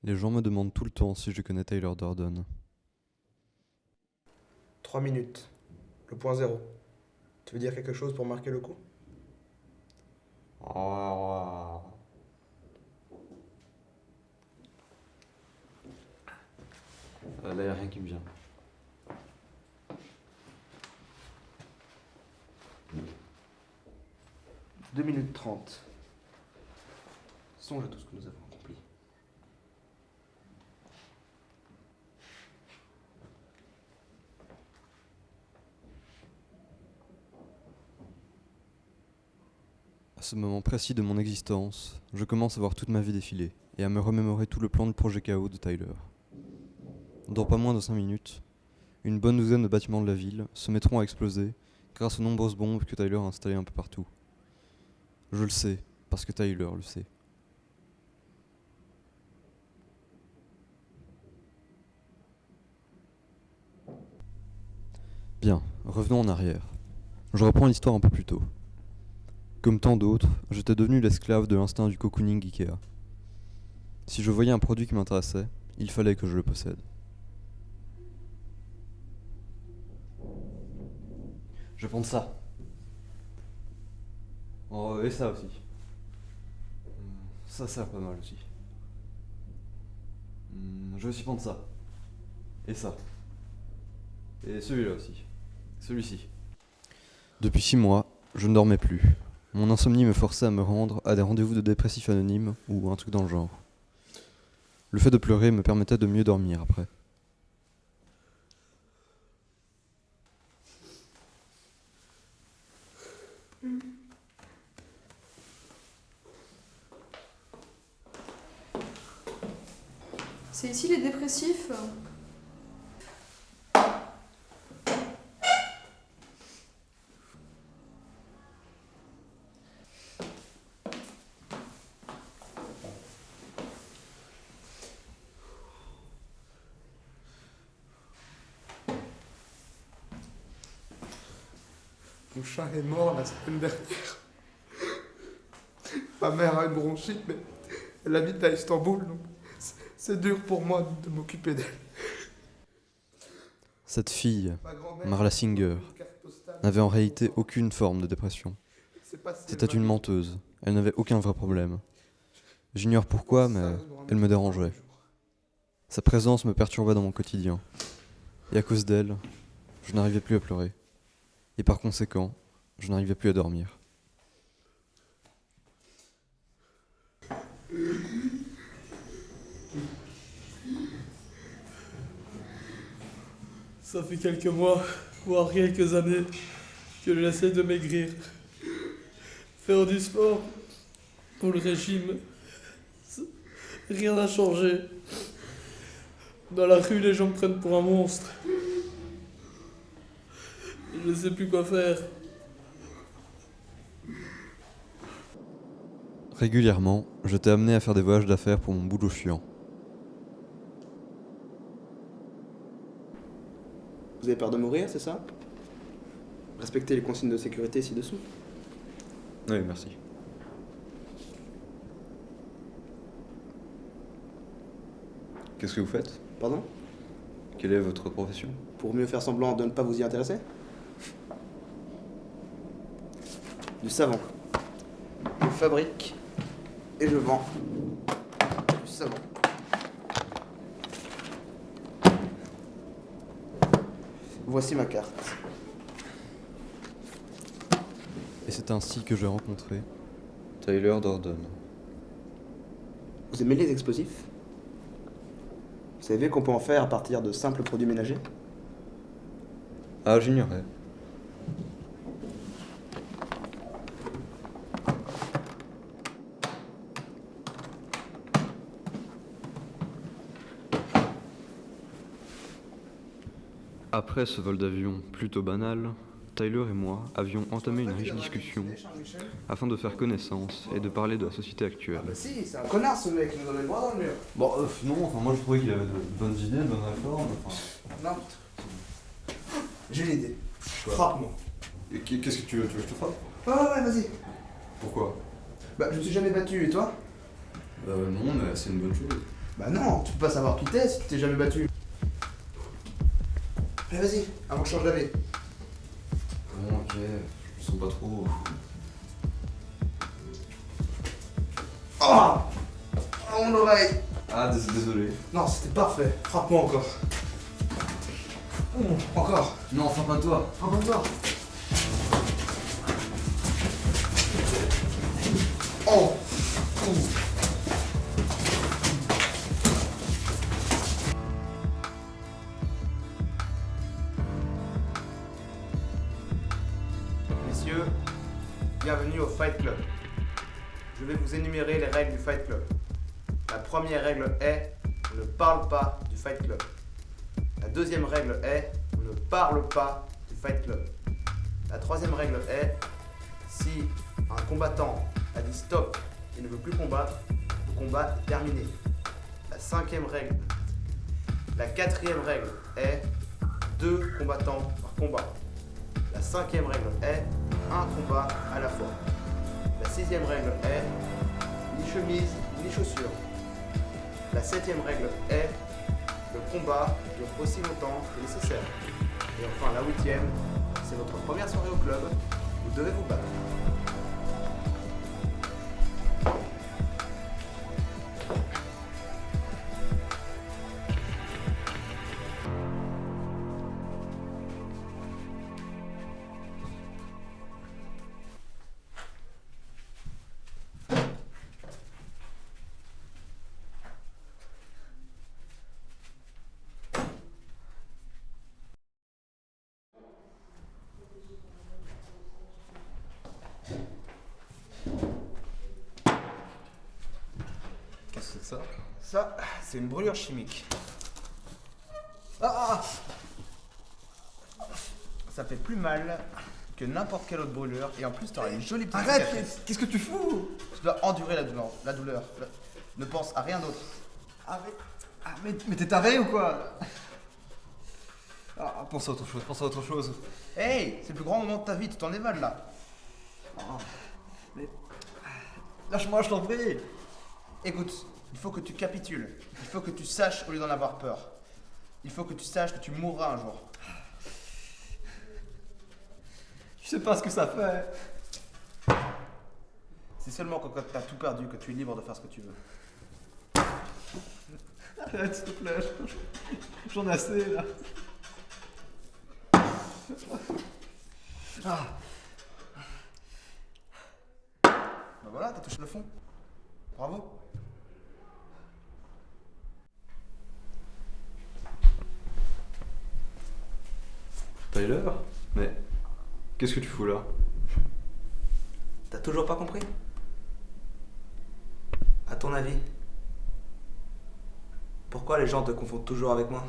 Les gens me demandent tout le temps si je connais Tyler Durden. 3 minutes. Le point zéro. Tu veux dire quelque chose pour marquer le coup? Là, y a rien qui me vient. Deux minutes 30. Songe à tout ce que nous avons accompli. À ce moment précis de mon existence, je commence à voir toute ma vie défiler et à me remémorer tout le plan du projet KO de Tyler. Dans pas moins de 5 minutes, une bonne douzaine de bâtiments de la ville se mettront à exploser grâce aux nombreuses bombes que Tyler a installées un peu partout. Je le sais, parce que Tyler le sait. Bien, revenons en arrière. Je reprends l'histoire un peu plus tôt. Comme tant d'autres, j'étais devenu l'esclave de l'instinct du cocooning Ikea. Si je voyais un produit qui m'intéressait, il fallait que je le possède. Je vais prendre ça. Oh, et ça aussi. Ça pas mal aussi. Je vais aussi prendre ça. Et ça. Et celui-là aussi. Celui-ci. Depuis 6 mois, je ne dormais plus. Mon insomnie me forçait à me rendre à des rendez-vous de dépressifs anonymes ou un truc dans le genre. Le fait de pleurer me permettait de mieux dormir après. C'est ici les dépressifs. Mon chat est mort la semaine dernière. Ma mère a une bronchite, mais elle habite à Istanbul, donc c'est dur pour moi de m'occuper d'elle. Cette fille, Ma grand-mère Marla Singer, une carte postale. n'avait en réalité aucune forme de dépression. C'est pas si C'était elle une m'a- menteuse. Elle n'avait aucun vrai problème. J'ignore pourquoi, mais elle me dérangeait. Sa présence me perturbait dans mon quotidien. Et à cause d'elle, je n'arrivais plus à pleurer. Et par conséquent, je n'arrivais plus à dormir. Ça fait quelques mois, voire quelques années, que j'essaie de maigrir. Faire du sport, pour le régime, rien n'a changé. Dans la rue, les gens me prennent pour un monstre. Je ne sais plus quoi faire. Régulièrement, j'étais amené à faire des voyages d'affaires pour mon boulot chiant. Vous avez peur de mourir, c'est ça? Respectez les consignes de sécurité ci-dessous. Oui, merci. Qu'est-ce que vous faites? Pardon? Quelle est votre profession? Pour mieux faire semblant de ne pas vous y intéresser? Du savon. Je fabrique et je vends du savon. Voici ma carte. Et c'est ainsi que j'ai rencontré Tyler Durden. Vous aimez les explosifs? Vous savez qu'on peut en faire à partir de simples produits ménagers? Ah, j'ignorais. Après ce vol d'avion plutôt banal, Tyler et moi avions entamé une riche discussion afin de faire connaissance et de parler de la société actuelle. Bah si, c'est un connard ce mec, il nous donne le bras dans le mur. Bon, non, enfin moi je trouvais qu'il avait de bonnes idées, de bonnes réformes. Non. J'ai l'idée. Frappe-moi. Et qu'est-ce que tu veux? Tu veux que je te frappe? Ouais, vas-y. Pourquoi? Bah, je me suis jamais battu, et toi? Non, mais c'est une bonne chose. Bah non, tu peux pas savoir qui t'es si tu t'es jamais battu. Allez, vas-y, avant que je change d'avis. Bon, ok, je me sens pas trop. Oh, oh mon oreille. Ah, désolé. Non, c'était parfait. Frappe-moi encore. Encore. Non, enfin pas toi. Frappe encore. Oh. Messieurs, bienvenue au Fight Club. Je vais vous énumérer les règles du Fight Club. La première règle est on ne parle pas du Fight Club. La deuxième règle est on ne parle pas du Fight Club. La troisième règle est si un combattant a dit stop et ne veut plus combattre, le combat est terminé. La cinquième règle. La quatrième règle est 2 combattants par combat. La cinquième règle est un combat à la fois. La sixième règle est ni chemise ni chaussures. La septième règle est le combat dure aussi longtemps que nécessaire. Et enfin la huitième, c'est votre première soirée au club, vous devez vous battre. Qu'est-ce que c'est que ça? Ça, c'est une brûlure chimique. Ça fait plus mal que n'importe quelle autre brûlure et en plus t'auras une jolie petite Arrête, cicatrice. qu'est-ce que tu fous? Tu dois endurer la douleur. Ne pense à rien d'autre. Mais t'es taré ou quoi? Pense à autre chose. Hey, c'est le plus grand moment de ta vie, tu t'en évades là. Mais... Lâche-moi, je t'en prie. Écoute, il faut que tu capitules. Il faut que tu saches au lieu d'en avoir peur. Il faut que tu saches que tu mourras un jour. Je sais pas ce que ça fait. C'est seulement quand t'as tout perdu que tu es libre de faire ce que tu veux. Arrête, s'il te plaît. J'en ai assez, là. Ben voilà, t'as touché le fond. Bravo. Tyler? Mais qu'est-ce que tu fous là? T'as toujours pas compris? À ton avis, pourquoi les gens te confondent toujours avec moi?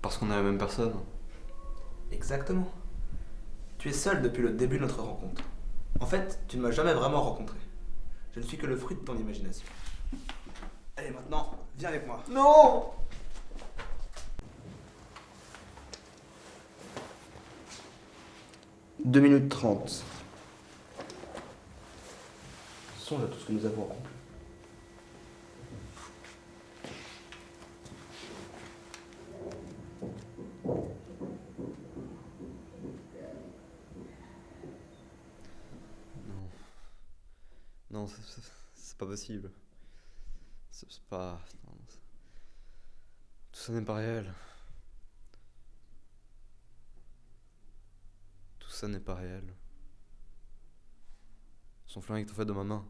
Parce qu'on est la même personne. Exactement. Tu es seul depuis le début de notre rencontre. En fait, tu ne m'as jamais vraiment rencontré. Je ne suis que le fruit de ton imagination. Allez, maintenant, viens avec moi. Non! 2 minutes 30. Songe à tout ce que nous avons accompli. Non, c'est pas possible. C'est pas. Non, tout ça n'est pas réel. Tout ça n'est pas réel. Son flingue est en fait dans ma main.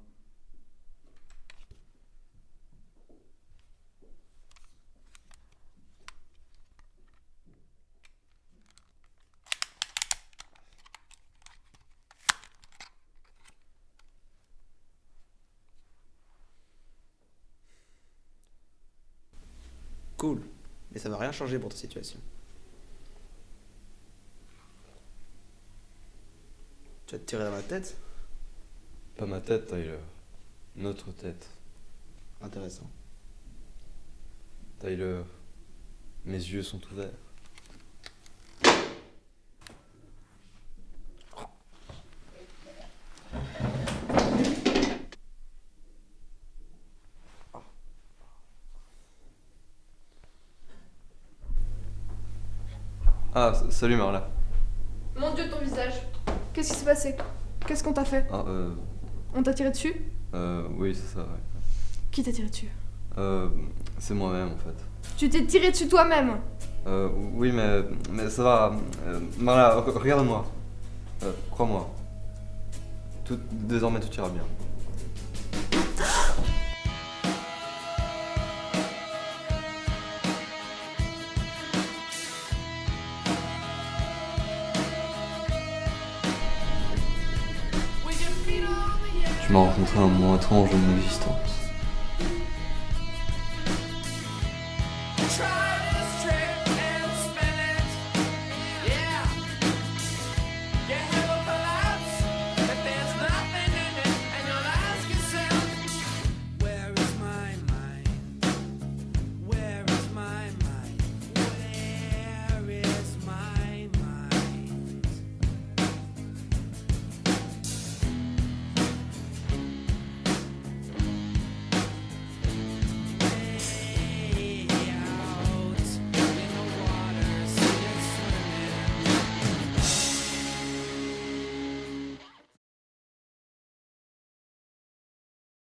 Cool. Mais ça va rien changer pour ta situation. Tu vas te tirer dans la tête? Pas ma tête, Tyler. Notre tête. Intéressant. Tyler, Mes yeux sont ouverts. Ah, salut Marla. Mon Dieu, ton visage. Qu'est-ce qui s'est passé? Qu'est-ce qu'on t'a fait? Ah, On t'a tiré dessus? oui, c'est ça, ouais. Qui t'a tiré dessus? C'est moi-même en fait. Tu t'es tiré dessus toi-même? Oui, mais ça va. Marla, regarde-moi. Crois-moi. Désormais, tout ira bien. Tu m'as rencontré à un moment étrange de mon existence.